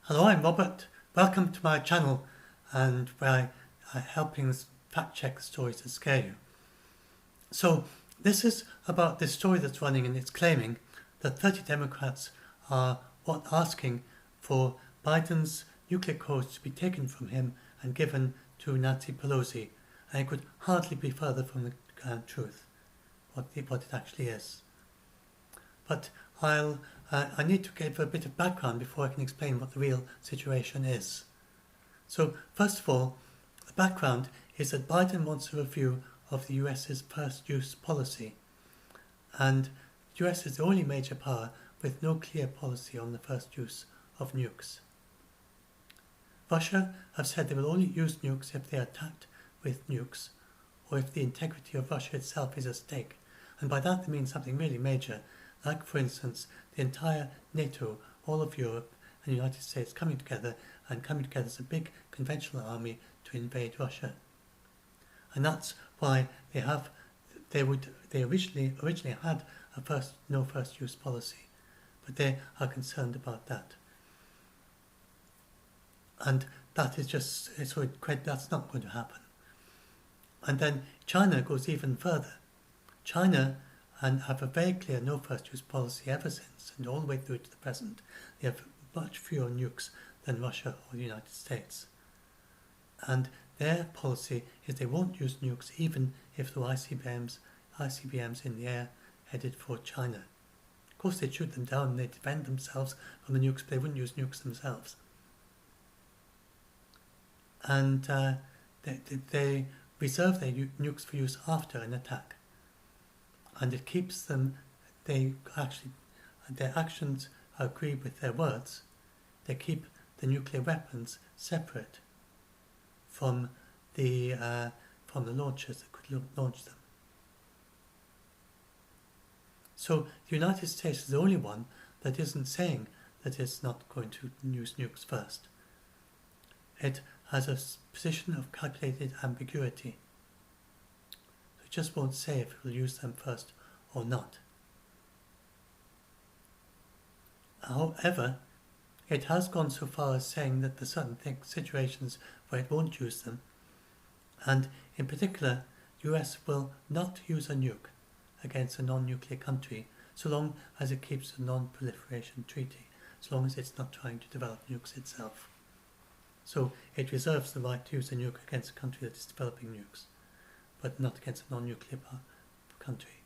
Hello, I'm Robert. Welcome to my channel and where I'm helping fact check stories that scare you. So this is about this story that's running, and it's claiming that 30 Democrats are asking for Biden's nuclear codes to be taken from him and given to Nancy Pelosi. And it could hardly be further from the truth, what it actually is. But I need to give a bit of background before I can explain what the real situation is. So, first of all, the background is that Biden wants a review of the US's first use policy, and the US is the only major power with no clear policy on the first use of nukes. Russia have said they will only use nukes if they are attacked with nukes, or if the integrity of Russia itself is at stake, and by that they mean something really major, like, for instance, the entire NATO, all of Europe and the United States coming together as a big conventional army to invade Russia. And that's why they originally had a no first use policy, but they are concerned about that. And that is that's not going to happen. And then China goes even further. China and have a very clear no first use policy ever since, and all the way through to the present. They have much fewer nukes than Russia or the United States. And their policy is they won't use nukes even if there are ICBMs in the air headed for China. Of course, they'd shoot them down and they'd defend themselves from the nukes, but they wouldn't use nukes themselves. And they reserve their nukes for use after an attack. And it keeps them, their actions agree with their words. They keep the nuclear weapons separate from the launchers that could launch them. So the United States is the only one that isn't saying that it's not going to use nukes first. It has a position of calculated ambiguity. It just won't say if it will use them first or not. However, it has gone so far as saying that there are certain situations where it won't use them, and in particular, the US will not use a nuke against a non-nuclear country so long as it keeps a non-proliferation treaty, so long as it's not trying to develop nukes itself. So it reserves the right to use a nuke against a country that is developing nukes, but not against a non-nuclear country.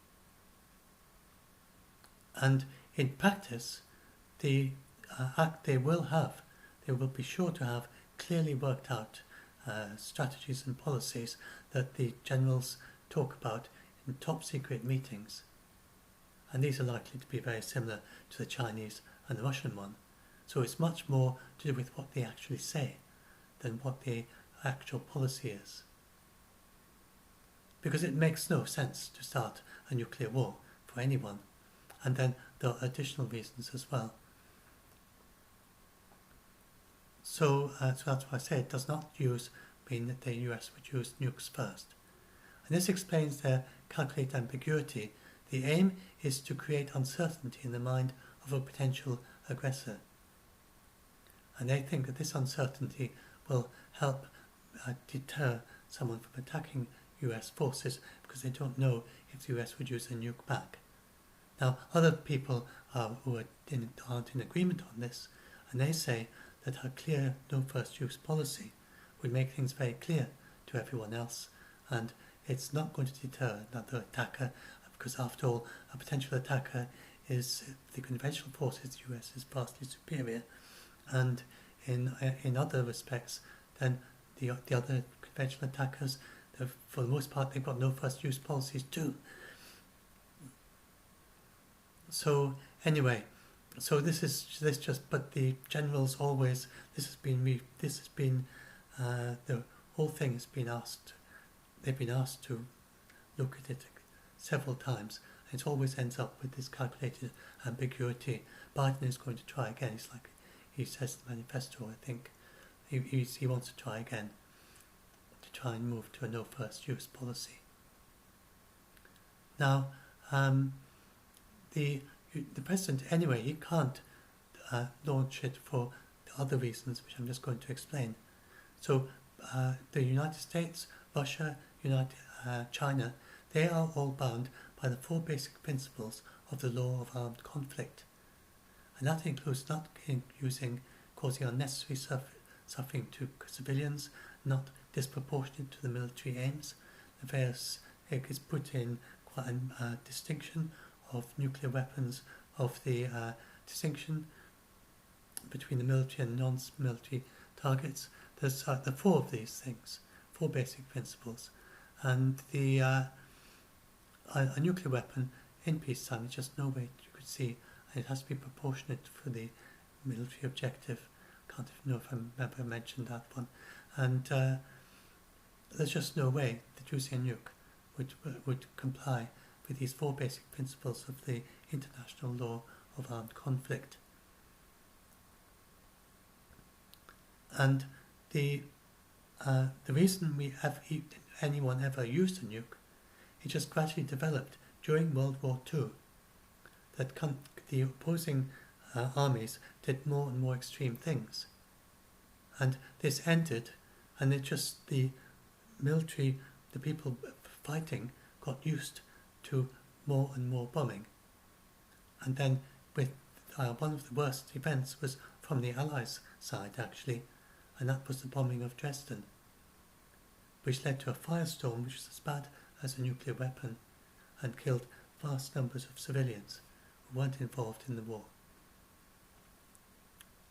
And in practice, they will be sure to have clearly worked out strategies and policies that the generals talk about in top secret meetings. And these are likely to be very similar to the Chinese and the Russian one. So it's much more to do with what they actually say than what the actual policy is. Because it makes no sense to start a nuclear war for anyone. And then there are additional reasons as well. So that's why I say it does not mean that the US would use nukes first. And this explains their calculated ambiguity. The aim is to create uncertainty in the mind of a potential aggressor. And they think that this uncertainty will help deter someone from attacking US forces, because they don't know if the US would use a nuke back. Now, other people who aren't in agreement on this, and they say that a clear no first use policy would make things very clear to everyone else, and it's not going to deter another attacker, because after all, a potential attacker is the conventional forces. The US is vastly superior, and in other respects, then the other conventional attackers, for the most part, they've got no first use policies too. So anyway, but the generals always, the whole thing has been asked, they've been asked to look at it several times, and it always ends up with this calculated ambiguity. Biden is going to try again. It's like he says in the manifesto, I think. He wants to try again, to try and move to a no first use policy. Now, the president, anyway, he can't launch it other reasons, which I'm just going to explain. So the United States, Russia, China, they are all bound by the 4 basic principles of the law of armed conflict. And that includes not causing unnecessary suffering to civilians, not disproportionate to the military aims. It is put in quite a distinction of nuclear weapons, of the distinction between the military and non-military targets. There's the 4 of these things, 4 basic principles. And a nuclear weapon in peacetime is just no way you could see, and it has to be proportionate for the military objective. Can't even know if I ever mentioned that one. And there's just no way that using a nuke would comply with these 4 basic principles of the international law of armed conflict. And the reason anyone ever used a nuke, it just gradually developed during World War II, that the opposing armies did more and more extreme things. And this ended, and the military, the people fighting, got used to more and more bombing. And then one of the worst events was from the Allies' side, actually, and that was the bombing of Dresden, which led to a firestorm which was as bad as a nuclear weapon and killed vast numbers of civilians who weren't involved in the war.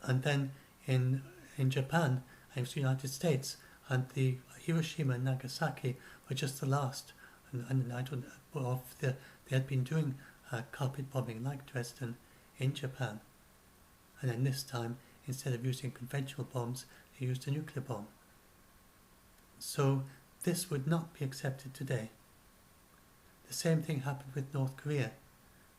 And then in Japan and the United States, and the Hiroshima and Nagasaki were just the last, and I don't know they had been doing carpet bombing like Dresden in Japan, and then this time, instead of using conventional bombs, they used a nuclear bomb. So this would not be accepted today. The same thing happened with North Korea,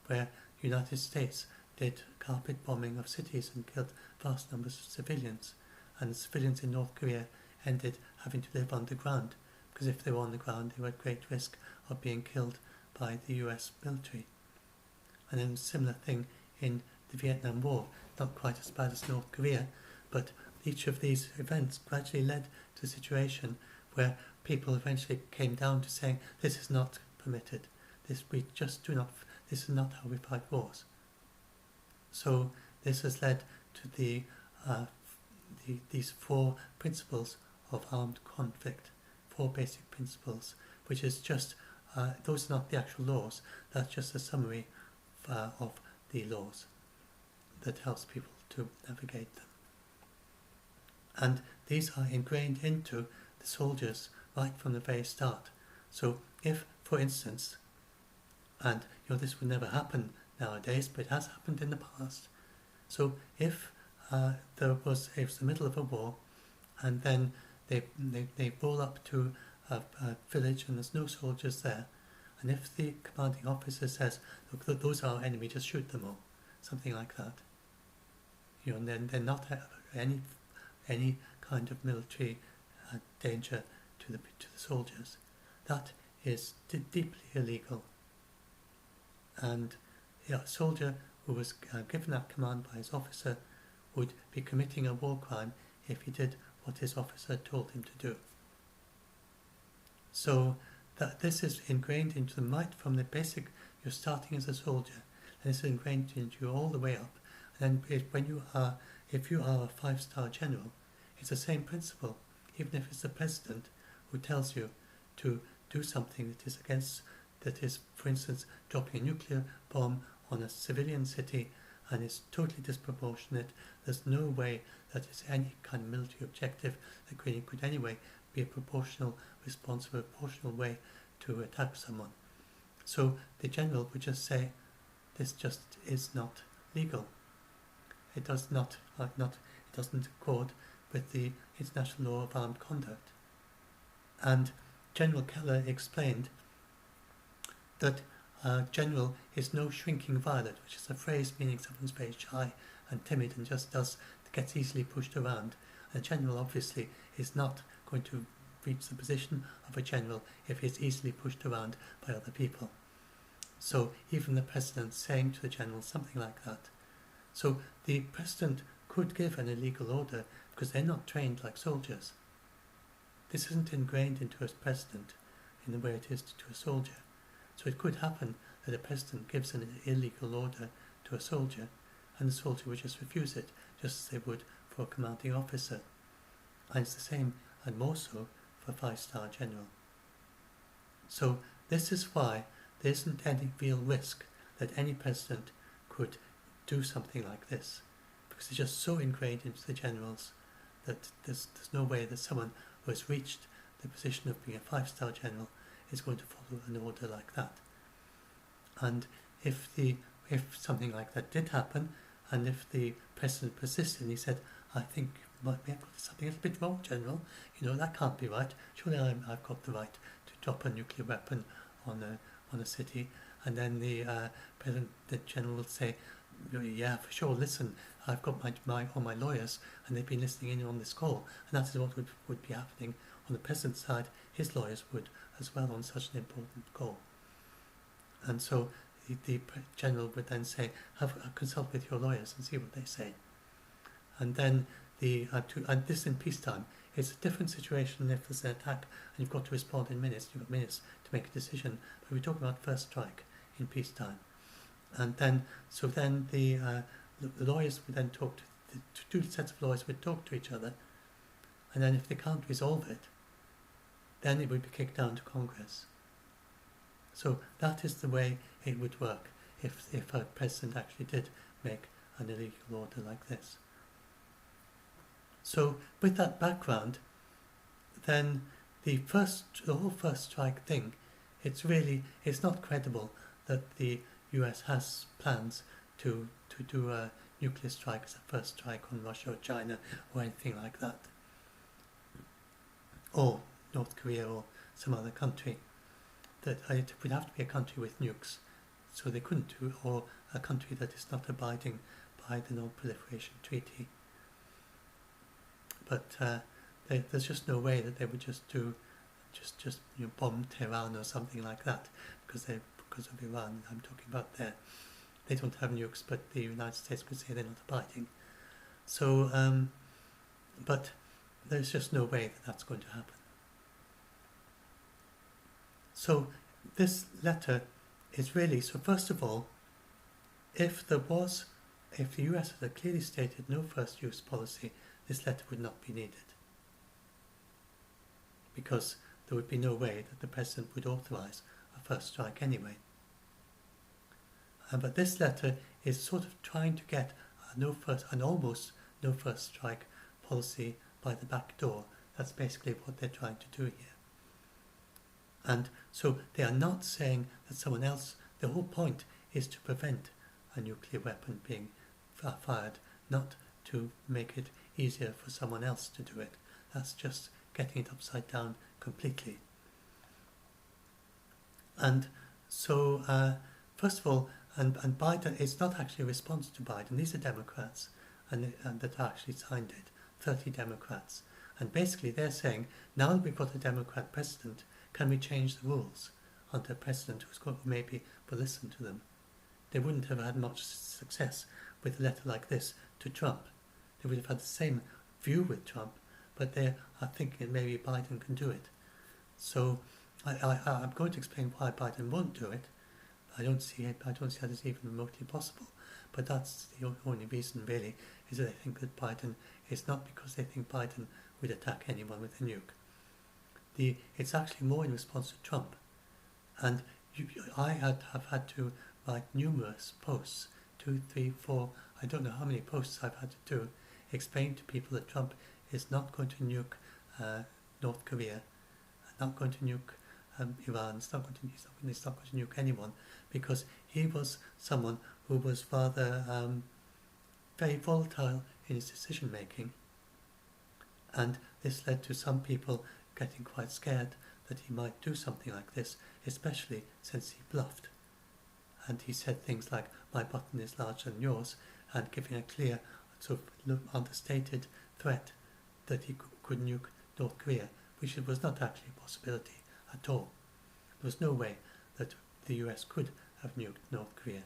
where the United States did carpet bombing of cities and killed vast numbers of civilians, and the civilians in North Korea ended having to live underground, because if they were on the ground they were at great risk of being killed by the US military. And then a similar thing in the Vietnam War, not quite as bad as North Korea, but each of these events gradually led to a situation where people eventually came down to saying, this is not permitted, this is not how we fight wars. So this has led to these 4 principles of armed conflict, 4 basic principles, which is just, those are not the actual laws, that's just a summary of the laws that helps people to navigate them. And these are ingrained into the soldiers right from the very start. So if, for instance, and this would never happen nowadays, but it has happened in the past. So if it was the middle of a war, and then they roll up to a village and there's no soldiers there, and if the commanding officer says, look, those are our enemy, just shoot them all, something like that, and then they're not any kind of military danger to the soldiers. That is deeply illegal. And a soldier who was given that command by his officer would be committing a war crime if he did what his officer told him to do. So that this is ingrained into them right from the basic, you're starting as a soldier, and it's ingrained into you all the way up. And then if you are a 5-star general, it's the same principle, even if it's the president who tells you to do something that is, for instance, dropping a nuclear bomb on a civilian city, and is totally disproportionate. There's no way that it's any kind of military objective that could anyway be a proportional response, or a proportional way to attack someone. So the general would just say, this just is not legal. It doesn't accord with the international law of armed conduct. And General Keller explained that general is no shrinking violet, which is a phrase meaning someone's very shy and timid and just gets easily pushed around. And a general obviously is not going to reach the position of a general if he's easily pushed around by other people. So even the president saying to the general something like that. So the president could give an illegal order because they're not trained like soldiers. This isn't ingrained into a president in the way it is to a soldier. So it could happen that a president gives an illegal order to a soldier, and the soldier would just refuse it, just as they would for a commanding officer. And it's the same, and more so, for a 5-star general. So this is why there isn't any real risk that any president could do something like this, because it's just so ingrained into the generals that there's no way that someone who has reached the position of being a 5-star general is going to follow an order like that. And if something like that did happen, and if the president persisted and he said, I think you might be able to something a little bit wrong, General, that can't be right, surely I've got the right to drop a nuclear weapon on a city, and then the general will say, yeah, for sure, listen, I've got all my lawyers, and they've been listening in on this call, and that is what would be happening on the president's side. His lawyers would as well on such an important call. And so the general would then say, consult with your lawyers and see what they say. And then and this in peacetime. It's a different situation if there's an attack and you've got to respond in minutes. You've got minutes to make a decision. But we're talking about first strike in peacetime. And then the lawyers would then talk to two sets of lawyers would talk to each other. And then if they can't resolve it, then it would be kicked down to Congress. So that is the way it would work if a president actually did make an illegal order like this. So with that background, then the whole first strike thing, it's not credible that the US has plans to do a nuclear strike as a first strike on Russia or China or anything like that, or North Korea or some other country. That it would have to be a country with nukes, so they couldn't do, or a country that is not abiding by the Non-Proliferation Treaty. But there's just no way that they would just bomb Tehran or something like that, because of Iran. I'm talking about there. They don't have nukes, but the United States could say they're not abiding. So, but there's just no way that that's going to happen. So this letter is really, so first of all, if the US had clearly stated no first use policy, this letter would not be needed, because there would be no way that the president would authorize a first strike anyway. But this letter is sort of trying to get an almost no first strike policy by the back door. That's basically what they're trying to do here. And so they are not saying that someone else, the whole point is to prevent a nuclear weapon being fired, not to make it easier for someone else to do it. That's just getting it upside down completely. And so, first of all, and Biden, it's not actually a response to Biden. These are Democrats and that actually signed it, 30 Democrats. And basically they're saying, now that we've got a Democrat president, can we change the rules under a president who's going to maybe will listen to them? They wouldn't have had much success with a letter like this to Trump. They would have had the same view with Trump, but they are thinking that maybe Biden can do it. So I'm going to explain why Biden won't do it. I don't see that as even remotely possible. But that's the only reason really, is that they think that Biden, it's not because they think Biden would attack anyone with a nuke. It's actually more in response to Trump. And I have had to write numerous posts, 2, 3, 4, I don't know how many posts I've had to do, explain to people that Trump is not going to nuke North Korea, not going to nuke Iran, he's not going to nuke anyone, because he was someone who was rather very volatile in his decision making. And this led to some people getting quite scared that he might do something like this, especially since he bluffed. And he said things like, my button is larger than yours, and giving a clear, sort of understated threat that he could nuke North Korea, which was not actually a possibility at all. There was no way that the US could have nuked North Korea.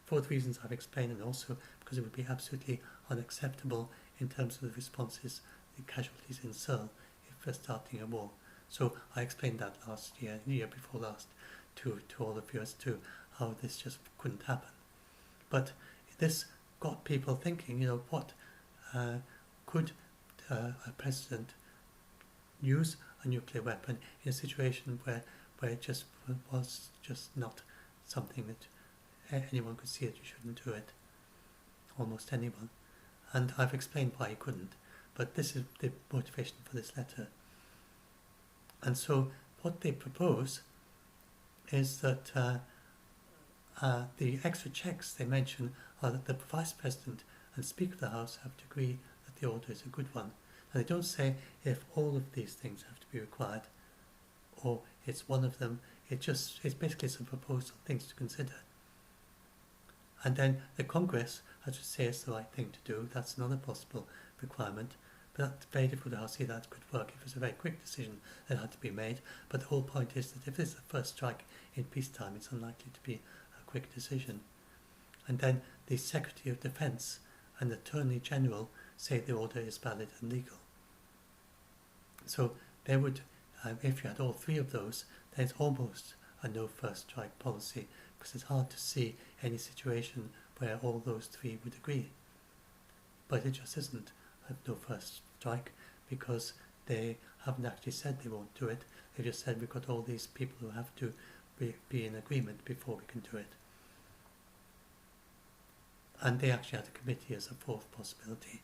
for the reasons I've explained, and also because it would be absolutely unacceptable in terms of the responses, the casualties in Seoul if we're starting a war. So I explained that last year, the year before last, to all of you as to how this just couldn't happen. But this got people thinking, what could a president use a nuclear weapon in a situation where it just was just not something that anyone could see that you shouldn't do it, almost anyone. And I've explained why he couldn't, but this is the motivation for this letter. And so what they propose is that the extra checks they mention are that the Vice President and Speaker of the House have to agree that the order is a good one. And they don't say if all of these things have to be required or it's one of them. It's basically some proposal, things to consider. And then the Congress has to say it's the right thing to do. That's another possible requirement. But that's very difficult to see that could work if it's a very quick decision that had to be made. But the whole point is that if this is the first strike in peacetime, it's unlikely to be a quick decision. And then the Secretary of Defence and the Attorney General say the order is valid and legal. So they would, if you had all three of those, then it's almost a no first strike policy, because it's hard to see any situation where all those three would agree. But it just isn't a no first strike, because they haven't actually said they won't do it. They just said we've got all these people who have to be in agreement before we can do it. And they actually had a committee as a fourth possibility.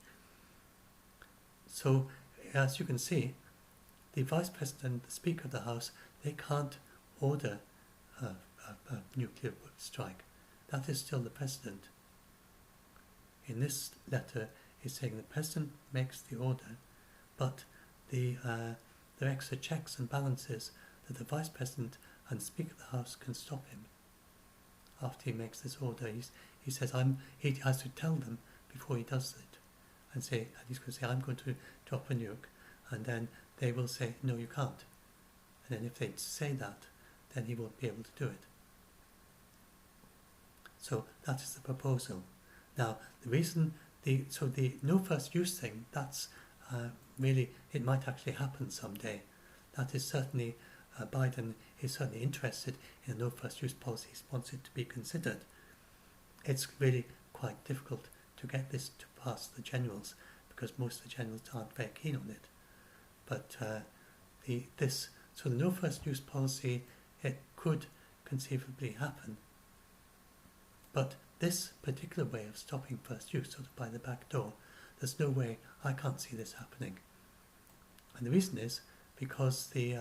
So, as you can see, the Vice President, the Speaker of the House, they can't order a nuclear strike. That is still the President. In this letter, it's saying the President makes the order, but there are extra checks and balances that the Vice President and Speaker of the House can stop him. After he makes this order, he says he has to tell them before he does it, and he's going to say, I'm going to drop a nuke, and then they will say, no, you can't. And then if they say that, then he won't be able to do it. So that is the proposal. Now, the reason, the no first use thing, that's really, it might actually happen someday. That is certainly, Biden is certainly interested in a no first use policy. He wants it to be considered. It's really quite difficult to get this to pass the generals, because most of the generals aren't very keen on it. But the no first use policy, it could conceivably happen. But this particular way of stopping first use, sort of by the back door, there's no way, I can't see this happening. And the reason is because the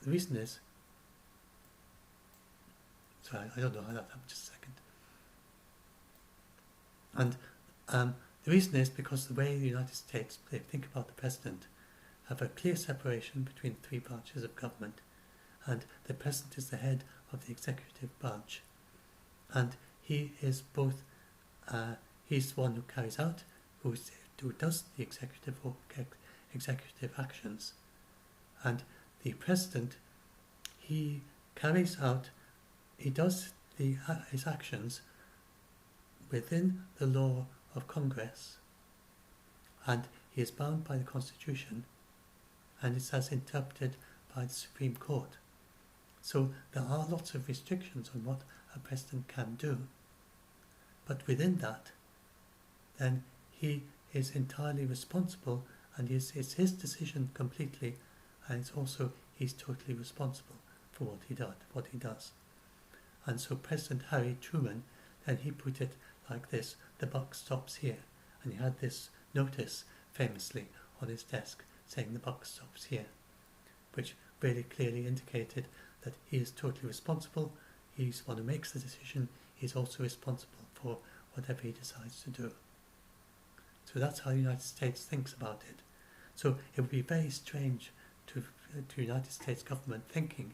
reason is, I don't know how that happened, just a second. And the reason is because the way the United States, they think about the President, have a clear separation between three branches of government, and the President is the head of the executive branch, and he is both, he's the one who carries out, who does the executive actions, and the President, he carries out, he does his actions within the law of Congress, and he is bound by the Constitution, and it's as interpreted by the Supreme Court. So there are lots of restrictions on what a president can do, but within that, then he is entirely responsible, and it's his decision completely, and it's also he's totally responsible for what he does. And so President Harry Truman, then he put it like this: the buck stops here, and he had this notice famously on his desk saying the buck stops here, which really clearly indicated that he is totally responsible. He's the one who makes the decision. He's also responsible for whatever he decides to do. So that's how the United States thinks about it. So it would be very strange to United States government thinking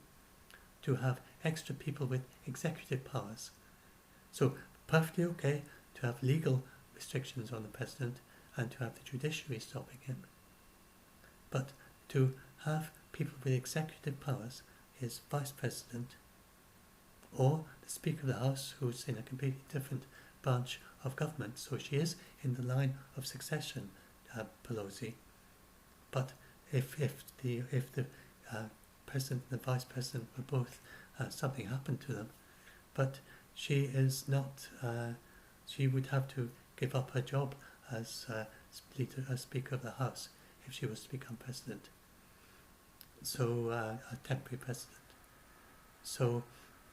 to have extra people with executive powers. So perfectly okay to have legal restrictions on the president and to have the judiciary stopping him. But to have people with executive powers, his vice president or the Speaker of the House, who's in a completely different branch of government. So she is in the line of succession, Pelosi. But if the president and the vice president were both something happened to them, but she is not. She would have to give up her job as Speaker of the House if she was to become president. So a temporary president. So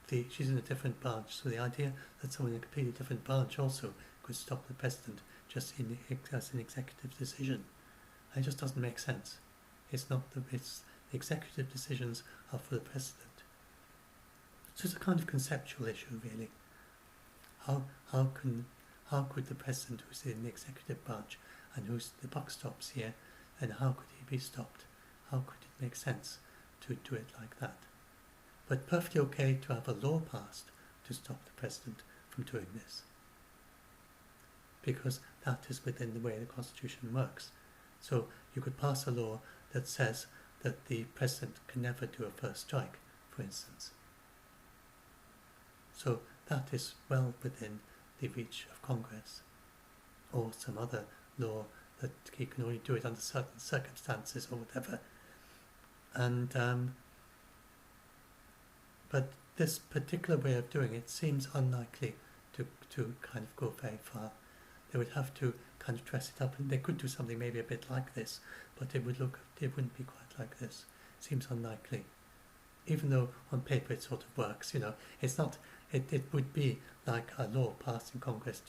she's in a different branch. So the idea that someone in a completely different branch also could stop the president just as an executive decision, it just doesn't make sense. It's not the executive decisions are for the president. So it's a kind of conceptual issue, really. How could the president, who's in the executive branch and who's the buck stops here, and how could he be stopped? How could it make sense to do it like that? But perfectly okay to have a law passed to stop the president from doing this, because that is within the way the Constitution works. So you could pass a law that says that the president can never do a first strike, for instance. So that is well within the reach of Congress, or some other law that he can only do it under certain circumstances or whatever. And but this particular way of doing it seems unlikely to kind of go very far. They would have to kind of dress it up, and they could do something maybe a bit like this, but it wouldn't be quite like this. Seems unlikely, even though on paper it sort of works. It's not. It would be like a law passed in Congress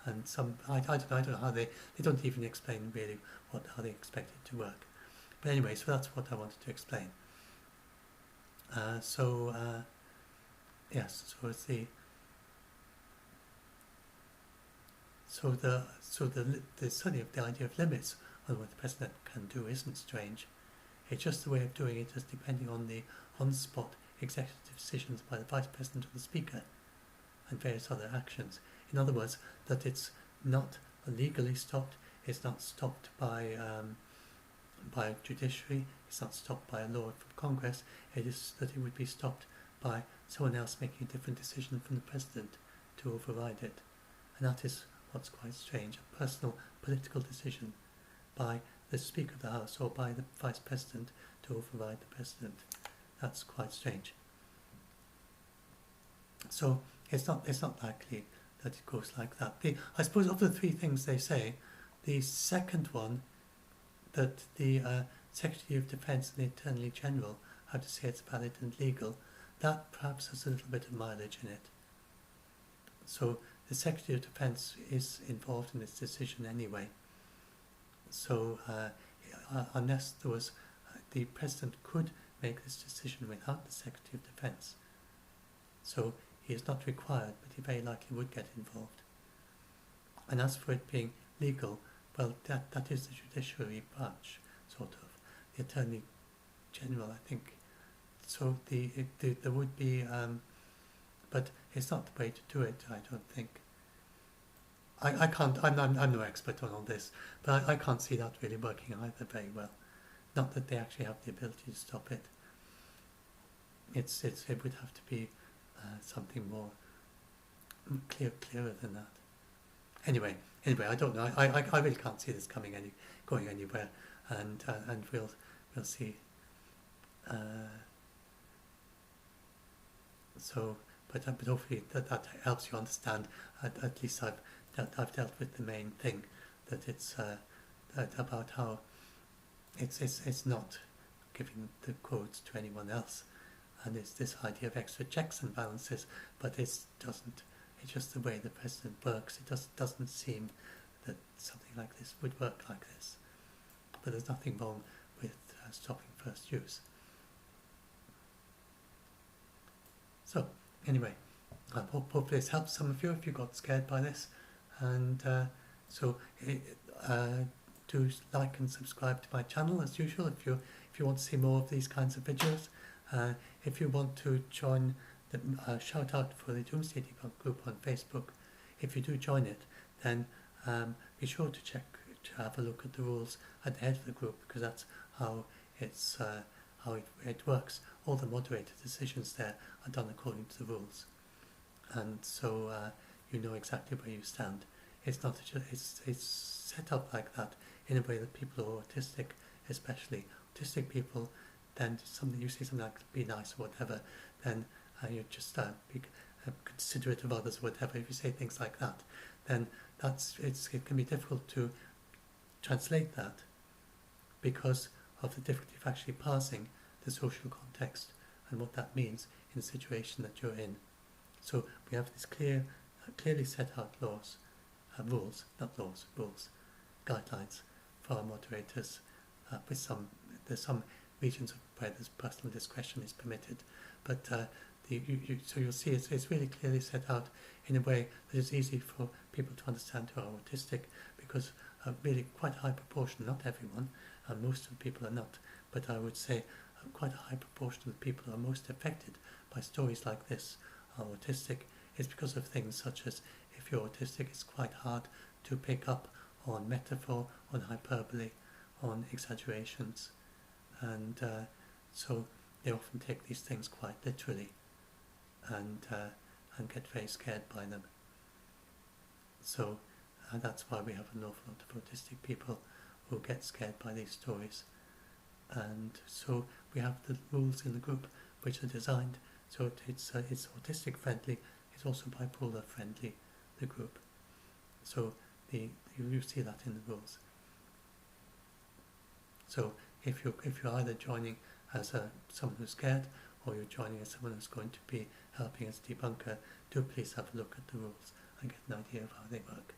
and I don't know how they don't even explain really how they expect it to work. But anyway, so that's what I wanted to explain. Yes, so it's certainly the idea of limits on what the president can do isn't strange. It's just the way of doing it is depending on the on-spot executive decisions by the vice president or the speaker and various other actions. In other words, that it's not legally stopped, it's not stopped by judiciary, it's not stopped by a law from Congress, it is that it would be stopped by someone else making a different decision from the president to override it. And that is what's quite strange, a personal political decision by the Speaker of the House or by the Vice President to override the President. That's quite strange. So it's not likely that it goes like that. I suppose of the three things they say, the second one, that the Secretary of Defence and the Attorney General have to say it's valid and legal, that perhaps has a little bit of mileage in it. So the Secretary of Defence is involved in this decision anyway. So unless there was, the President could make this decision without the Secretary of Defence. So he is not required, but he very likely would get involved. And as for it being legal, well, that is the judiciary branch, sort of. The Attorney General, I think. So there would be, but it's not the way to do it, I don't think. I can't, I'm no expert on all this, but I can't see that really working either very well. Not that they actually have the ability to stop it. It would have to be something more clearer than that. Anyway, I don't know. I really can't see this going anywhere, and we'll see. But hopefully that helps you understand. At least I've dealt with the main thing, that it's about how it's not giving the codes to anyone else, and it's this idea of extra checks and balances. But it's just the way the president works. It doesn't seem that something like this would work like this. But there's nothing wrong with stopping first use. So anyway, I hope this helps some of you if you got scared by this, and do like and subscribe to my channel as usual if you want to see more of these kinds of videos. If you want to join the shout out for the Doomsday Debug group on Facebook, if you do join it, then be sure to have a look at the rules at the head of the group, because that's how how it works. All the moderator decisions there are done according to the rules, and so you know exactly where you stand. It's not it's set up like that in a way that people who are autistic, especially autistic people, then something you say something like "be nice" or whatever, then you just be considerate of others or whatever. If you say things like that, then it can be difficult to translate that because of the difficulty of actually parsing the social context and what that means in the situation that you're in. So we have these clearly set out rules, guidelines for our moderators. There's some regions where this personal discretion is permitted, but so you'll see it's really clearly set out in a way that is easy for people to understand who are autistic, because really quite a high proportion, not everyone, and most of the people are not, but I would say quite a high proportion of the people who are most affected by stories like this are autistic. It's because of things such as, if you're autistic, it's quite hard to pick up on metaphor, on hyperbole, on exaggerations, and so they often take these things quite literally and get very scared by them. So that's why we have an awful lot of autistic people who get scared by these stories. And so we have the rules in the group which are designed so it's autistic friendly, it's also bipolar friendly, the group. So you see that in the rules. So if you're either joining as someone who's scared, or you're joining as someone who's going to be helping as debunker, do please have a look at the rules and get an idea of how they work.